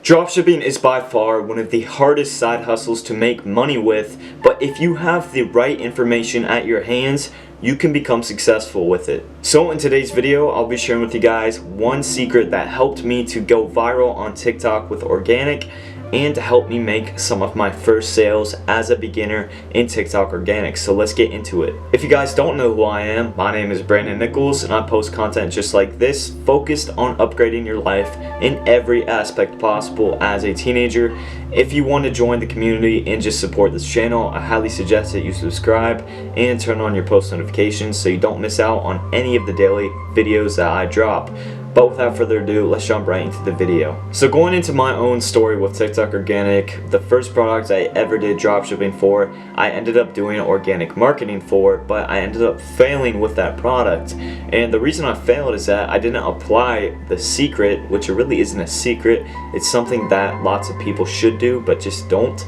Dropshipping is by far one of the hardest side hustles to make money with, but if you have the right information at your hands, you can become successful with it. So in today's video, I'll be sharing with you guys one secret that helped me to go viral on TikTok with organic and to help me make some of my first sales as a beginner in TikTok organic. So let's get into it. If you guys don't know who I am, my name is Brandon Nichols and I post content just like this, focused on upgrading your life in every aspect possible as a teenager. If you want to join the community and just support this channel, I highly suggest that you subscribe and turn on your post notifications so you don't miss out on any of the daily videos that I drop. But without further ado, let's jump right into the video. So going into my own story with TikTok Organic, the first product I ever did dropshipping for, I ended up doing organic marketing for, but I ended up failing with that product. And the reason I failed is that I didn't apply the secret, which really isn't a secret. It's something that lots of people should do, but just don't.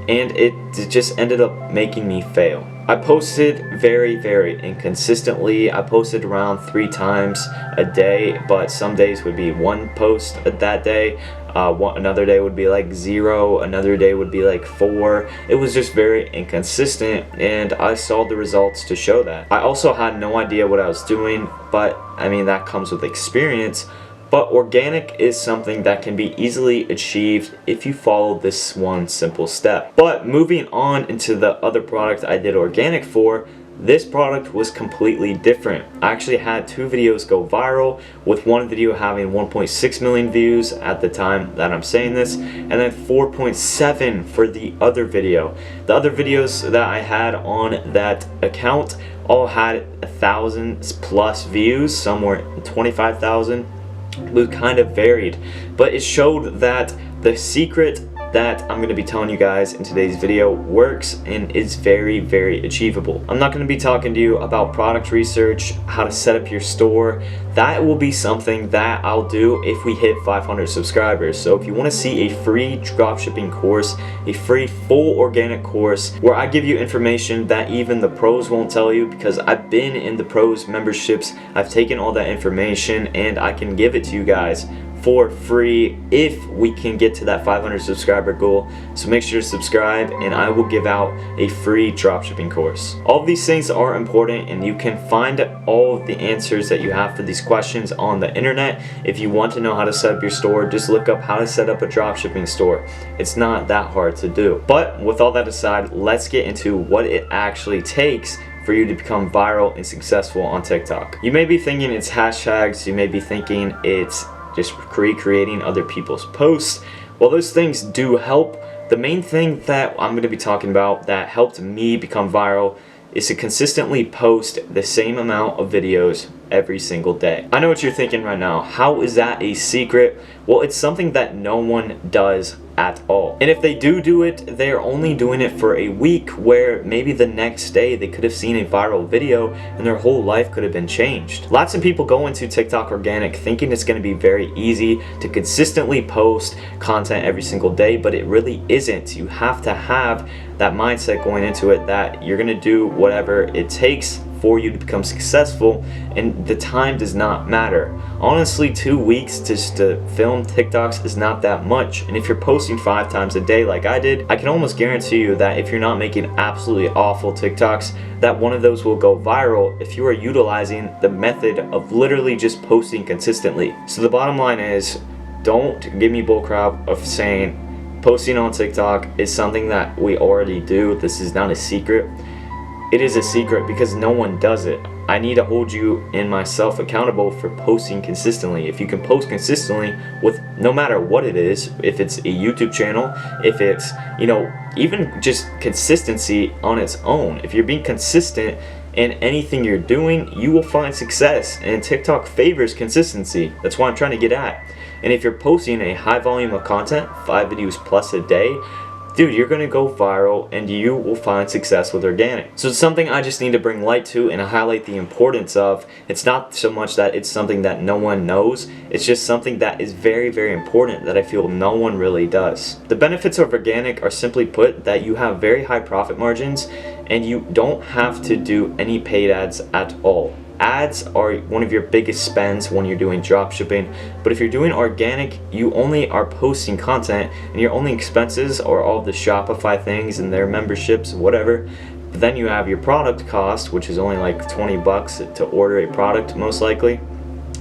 And it just ended up making me fail. I posted very inconsistently. I posted around 3 times a day, but some days would be 1 post that day. Another day would be like 0, another day would be like 4. It was just very inconsistent, and I saw the results to show that. I also had no idea what I was doing, but I mean, that comes with experience. But organic is something that can be easily achieved if you follow this one simple step. But moving on into the other product I did organic for, this product was completely different. I actually had 2 videos go viral, with one video having 1.6 million views at the time that I'm saying this, and then 4.7 for the other video. The other videos that I had on that account all had 1,000+ views, some were 25,000. It kind of varied, but it showed that the secret that I'm going to be telling you guys in today's video works and is very achievable. I'm not going to be talking to you about product research, how to set up your store. That will be something that I'll do if we hit 500 subscribers. So if you want to see a free dropshipping course, a free full organic course where I give you information that even the pros won't tell you, because I've been in the pros memberships, I've taken all that information and I can give it to you guys for free if we can get to that 500 subscriber goal. So make sure to subscribe and I will give out a free dropshipping course. All of these things are important, and you can find all of the answers that you have for these questions on the internet. If you want to know how to set up your store, just look up how to set up a dropshipping store. It's not that hard to do. But with all that aside, let's get into what it actually takes for you to become viral and successful on TikTok. You may be thinking it's hashtags, you may be thinking it's just recreating other people's posts. Well, those things do help. The main thing that I'm going to be talking about that helped me become viral is to consistently post the same amount of videos every single day. I know what you're thinking right now. How is that a secret? Well, it's something that no one does at all. And if they do it, they're only doing it for a week, where maybe the next day they could have seen a viral video and their whole life could have been changed. Lots of people go into TikTok organic thinking it's going to be very easy to consistently post content every single day, but it really isn't. You have to have that mindset going into it that you're going to do whatever it takes for you to become successful, and the time does not matter. Honestly, 2 weeks just to film TikToks is not that much, and if you're posting 5 times a day like I did, I can almost guarantee you that if you're not making absolutely awful TikToks, that one of those will go viral if you are utilizing the method of literally just posting consistently. So the bottom line is, don't give me bullcrap of saying posting on TikTok is something that we already do. This is not a secret. It is a secret because no one does it. I need to hold you and myself accountable for posting consistently. If you can post consistently with no matter what it is, if it's a YouTube channel, if it's, even just consistency on its own. If you're being consistent in anything you're doing, you will find success, and TikTok favors consistency. That's what I'm trying to get at. And if you're posting a high volume of content, 5 videos plus a day, dude, you're gonna go viral and you will find success with organic. So it's something I just need to bring light to and highlight the importance of. It's not so much that it's something that no one knows, it's just something that is very important that I feel no one really does. The benefits of organic are simply put that you have very high profit margins and you don't have to do any paid ads at all. ads are one of your biggest spends when you're doing dropshipping. But if you're doing organic, you only are posting content and your only expenses are all the Shopify things and their memberships, whatever. But then you have your product cost, which is only like 20 bucks to order a product most likely.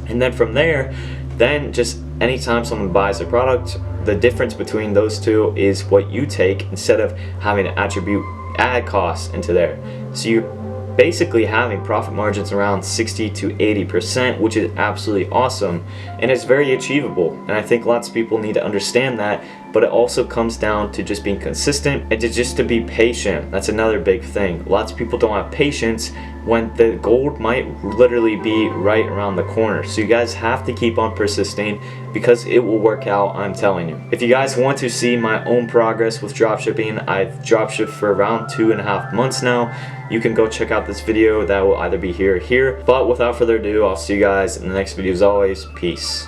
And then from there, then just anytime someone buys a product, the difference between those two is what you take instead of having to attribute ad costs into there. So you're basically having profit margins around 60 to 80%, which is absolutely awesome, and it's very achievable. And I think lots of people need to understand that, but it also comes down to just being consistent and to be patient. That's another big thing. Lots of people don't have patience when the gold might literally be right around the corner. So you guys have to keep on persisting because it will work out, I'm telling you. If you guys want to see my own progress with dropshipping, I've dropshipped for around 2.5 months now. You can go check out this video. That will either be here or here. But without further ado, I'll see you guys in the next video. As always, peace.